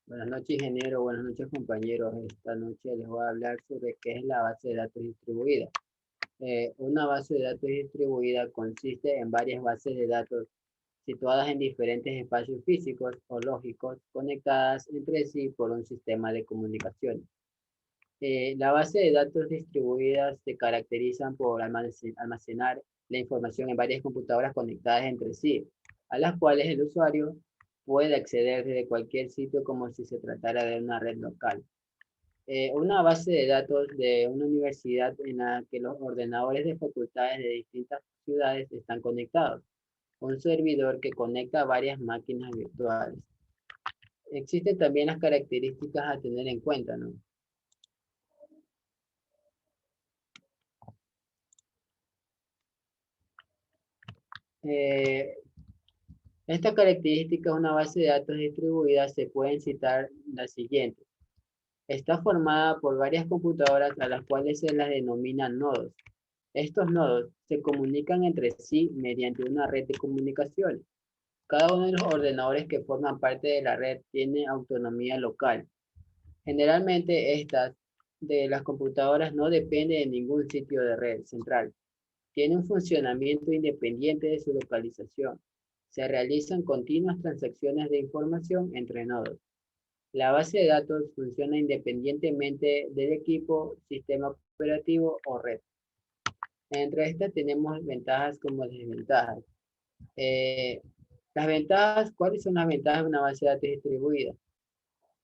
Buenas noches, ingeniero. Buenas noches, compañeros. Esta noche les voy a hablar sobre qué es la base de datos distribuida. Una base de datos distribuida consiste en varias bases de datos situadas en diferentes espacios físicos o lógicos conectadas entre sí por un sistema de comunicación. La base de datos distribuidas se caracterizan por almacenar la información en varias computadoras conectadas entre sí, a las cuales el usuario puede acceder desde cualquier sitio como si se tratara de una red local. Una base de datos de una universidad en la que los ordenadores de facultades de distintas ciudades están conectados. Un servidor que conecta varias máquinas virtuales. Existen también las características a tener en cuenta, ¿no? Eh, Esta característica de una base de datos distribuida se pueden citar las siguientes. Está formada por varias computadoras a las cuales se las denomina nodos. Estos nodos se comunican entre sí mediante una red de comunicaciones. Cada uno de los ordenadores que forman parte de la red tiene autonomía local. Generalmente estas de las computadoras no dependen de ningún sitio de red central. Tiene un funcionamiento independiente de su localización. Se realizan continuas transacciones de información entre nodos. La base de datos funciona independientemente del equipo, sistema operativo o red. Entre estas tenemos ventajas como desventajas. Eh, las ventajas, ¿cuáles son las ventajas de una base de datos distribuida?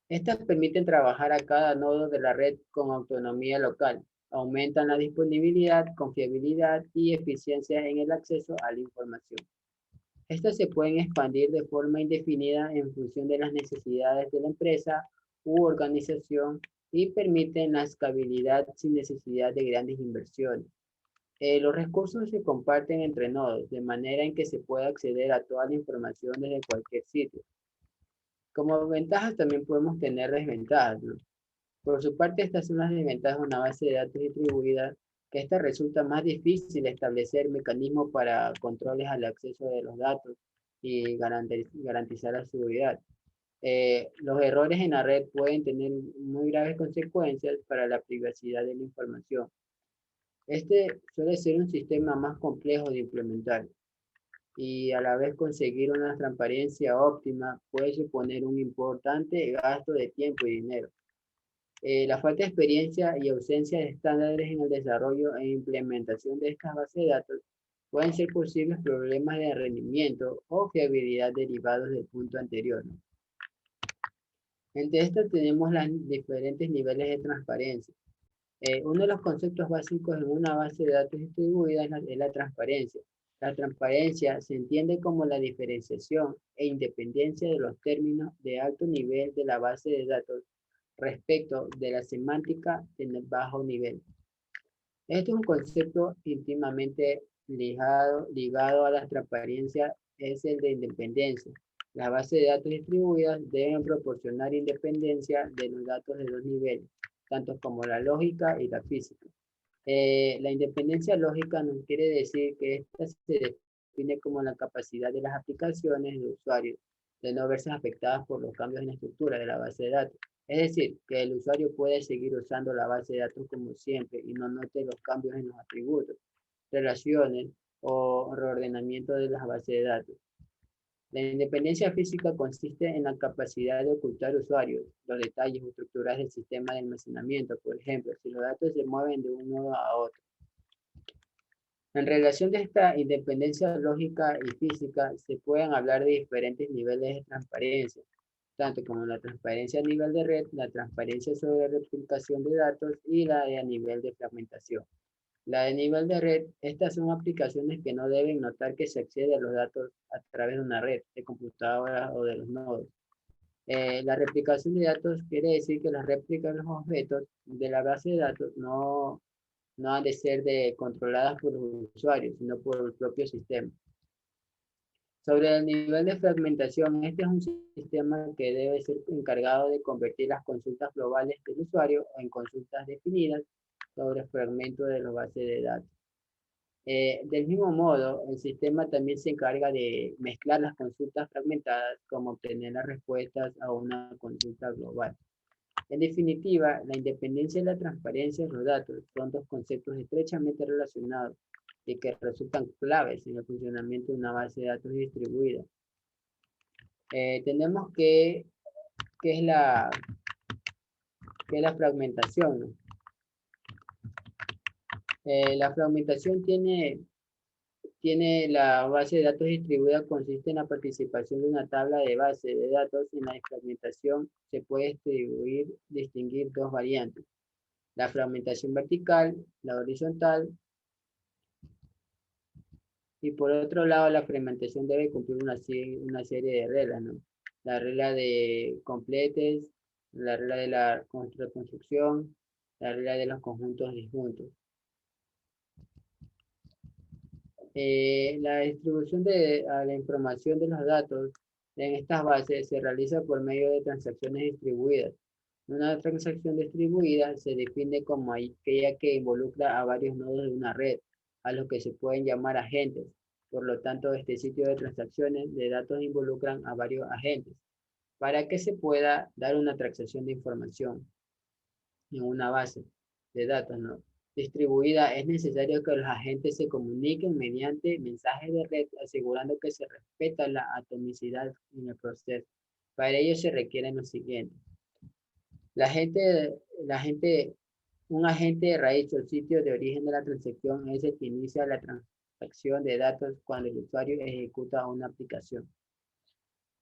Estas permiten trabajar a cada nodo de la red con autonomía local, aumentan la disponibilidad, confiabilidad y eficiencia en el acceso a la información. Estas se pueden expandir de forma indefinida en función de las necesidades de la empresa u organización y permiten la escalabilidad sin necesidad de grandes inversiones. Los recursos se comparten entre nodos, de manera en que se puede acceder a toda la información desde cualquier sitio. Como ventajas también podemos tener desventajas, ¿no? Por su parte, estas son las desventajas de una base de datos distribuida, que esta resulta más difícil establecer mecanismos para controles al acceso de los datos y garantizar la seguridad. Los errores en la red pueden tener muy graves consecuencias para la privacidad de la información. Este suele ser un sistema más complejo de implementar y a la vez conseguir una transparencia óptima puede suponer un importante gasto de tiempo y dinero. La falta de experiencia y ausencia de estándares en el desarrollo e implementación de estas bases de datos pueden ser posibles problemas de rendimiento o fiabilidad derivados del punto anterior, ¿no? Entre estas tenemos los diferentes niveles de transparencia. Uno de los conceptos básicos en una base de datos distribuida es la transparencia. La transparencia se entiende como la diferenciación e independencia de los términos de alto nivel de la base de datos respecto de la semántica en el bajo nivel. Este es un concepto íntimamente ligado a la transparencia, es el de independencia. Las bases de datos distribuidas deben proporcionar independencia de los datos de dos niveles, tanto como la lógica y la física. La independencia lógica no quiere decir que esta se define como la capacidad de las aplicaciones de usuarios de no verse afectadas por los cambios en la estructura de la base de datos. Es decir, que el usuario puede seguir usando la base de datos como siempre y no note los cambios en los atributos, relaciones o reordenamiento de las bases de datos. La independencia física consiste en la capacidad de ocultar usuarios, los detalles o estructuras del sistema de almacenamiento, por ejemplo, si los datos se mueven de un nodo a otro. En relación de esta independencia lógica y física, se pueden hablar de diferentes niveles de transparencia, tanto como la transparencia a nivel de red, la transparencia sobre replicación de datos y la de a nivel de fragmentación. La de nivel de red, estas son aplicaciones que no deben notar que se accede a los datos a través de una red de computadoras o de los nodos. La replicación de datos quiere decir que las réplicas de los objetos de la base de datos no han de ser controladas por los usuarios, sino por el propio sistema. Sobre el nivel de fragmentación, este es un sistema que debe ser encargado de convertir las consultas globales del usuario en consultas definidas sobre fragmentos de la base de datos. Del mismo modo, el sistema también se encarga de mezclar las consultas fragmentadas como obtener las respuestas a una consulta global. En definitiva, la independencia y la transparencia de los datos son dos conceptos estrechamente relacionados y que resultan claves en el funcionamiento de una base de datos distribuida. Tenemos que que es la fragmentación, ¿no? La fragmentación tiene la base de datos distribuida, consiste en la participación de una tabla de base de datos. En la fragmentación se puede distinguir dos variantes: la fragmentación vertical, la horizontal, y por otro lado la fragmentación debe cumplir una serie de reglas, ¿no? La regla de completes, la regla de la reconstrucción, la regla de los conjuntos disjuntos. La distribución de la información de los datos en estas bases se realiza por medio de transacciones distribuidas. Una transacción distribuida se define como aquella que involucra a varios nodos de una red, a los que se pueden llamar agentes. Por lo tanto, este sitio de transacciones de datos involucran a varios agentes para que se pueda dar una transacción de información en una base de datos, ¿no? Distribuida. Es necesario que los agentes se comuniquen mediante mensajes de red, asegurando que se respeta la atomicidad en el proceso. Para ello se requieren los siguientes. Un agente de raíz o el sitio de origen de la transacción es el que inicia la transacción de datos cuando el usuario ejecuta una aplicación.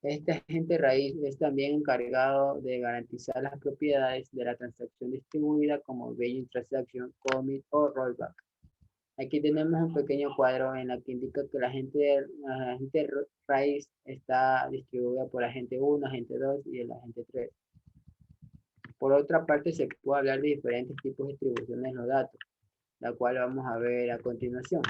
Este agente raíz es también encargado de garantizar las propiedades de la transacción distribuida como Begin Transaction, Commit o Rollback. Aquí tenemos un pequeño cuadro en el que indica que la agente raíz está distribuida por agente 1, agente 2 y el agente 3. Por otra parte, se puede hablar de diferentes tipos de distribuciones de los datos, la cual vamos a ver a continuación.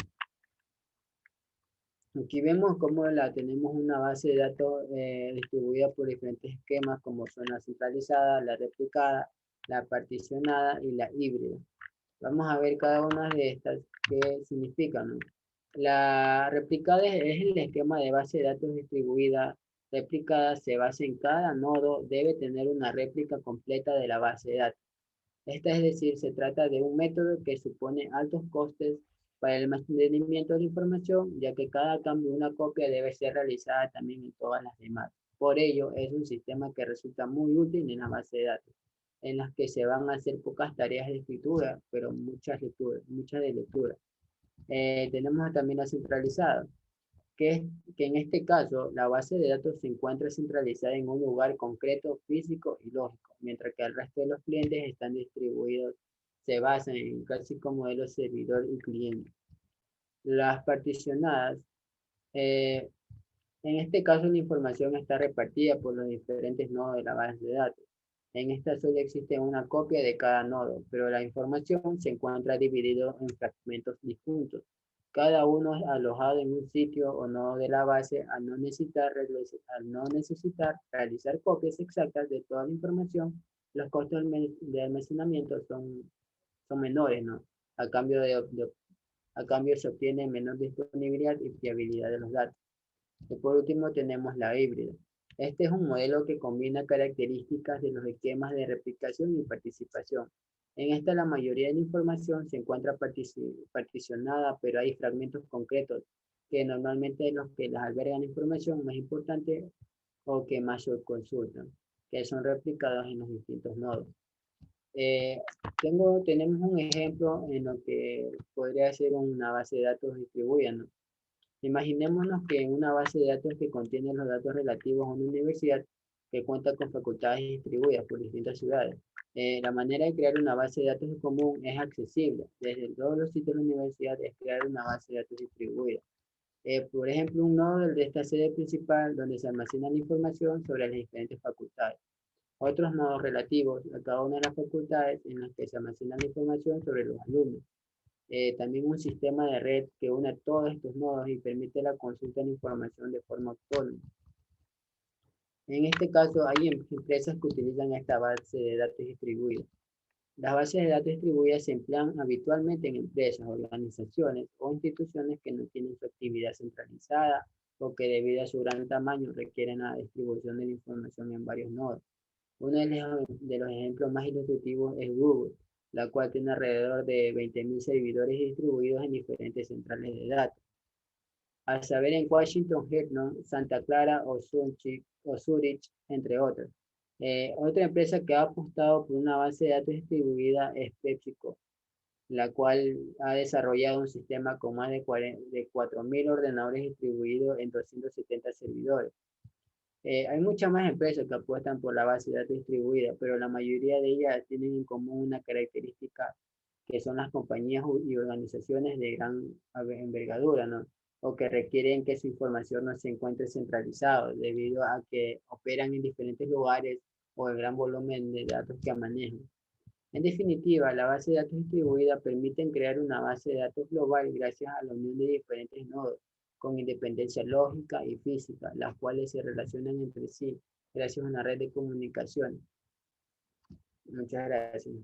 Aquí vemos cómo tenemos una base de datos distribuida por diferentes esquemas, como son la centralizada, la replicada, la particionada y la híbrida. Vamos a ver cada una de estas qué significan, ¿no? La replicada es el esquema de base de datos distribuida. Replicada se basa en cada nodo, debe tener una réplica completa de la base de datos. Esta, es decir, se trata de un método que supone altos costes para el almacenamiento de la información, ya que cada cambio de una copia debe ser realizada también en todas las demás. Por ello, es un sistema que resulta muy útil en la base de datos, en las que se van a hacer pocas tareas de escritura, pero muchas de lectura. Tenemos también la centralizada, que en este caso la base de datos se encuentra centralizada en un lugar concreto, físico y lógico, mientras que el resto de los clientes están distribuidos, se basan en un clásico modelo servidor y cliente. Las particionadas, eh, en este caso la información está repartida por los diferentes nodos de la base de datos. En esta solo existe una copia de cada nodo, pero la información se encuentra dividida en fragmentos disjuntos, cada uno es alojado en un sitio o nodo de la base. Al no necesitar realizar copias exactas de toda la información, los costos de almacenamiento son menores, ¿no? A cambio, a cambio se obtiene menor disponibilidad y fiabilidad de los datos. Y por último tenemos la híbrida. Este es un modelo que combina características de los esquemas de replicación y participación. En esta la mayoría de la información se encuentra particionada, pero hay fragmentos concretos que normalmente los que las albergan información más importante o que más se consultan, que son replicados en los distintos nodos. Tenemos un ejemplo en lo que podría ser una base de datos distribuida, ¿no? Imaginémonos que en una base de datos que contiene los datos relativos a una universidad que cuenta con facultades distribuidas por distintas ciudades. La manera de crear una base de datos común es accesible. Desde todos los sitios de la universidad es crear una base de datos distribuida. Por ejemplo, un nodo de esta sede principal donde se almacena la información sobre las diferentes facultades. Otros nodos relativos a cada una de las facultades en las que se almacena la información sobre los alumnos. También un sistema de red que une todos estos nodos y permite la consulta de información de forma autónoma. En este caso, hay empresas que utilizan esta base de datos distribuida. Las bases de datos distribuidas se emplean habitualmente en empresas, organizaciones o instituciones que no tienen su actividad centralizada o que debido a su gran tamaño requieren la distribución de la información en varios nodos. Uno de los ejemplos más ilustrativos es Google, la cual tiene alrededor de 20.000 servidores distribuidos en diferentes centrales de datos. A saber, en Washington, Hebron, Santa Clara o Zurich, entre otros. Otra empresa que ha apostado por una base de datos distribuida es PepsiCo, la cual ha desarrollado un sistema con más de 4.000 ordenadores distribuidos en 270 servidores. Hay muchas más empresas que apuestan por la base de datos distribuida, pero la mayoría de ellas tienen en común una característica que son las compañías y organizaciones de gran envergadura, ¿no? O que requieren que su información no se encuentre centralizada debido a que operan en diferentes lugares o el gran volumen de datos que manejan. En definitiva, la base de datos distribuida permite crear una base de datos global gracias a la unión de diferentes nodos con independencia lógica y física, las cuales se relacionan entre sí gracias a una red de comunicación. Muchas gracias.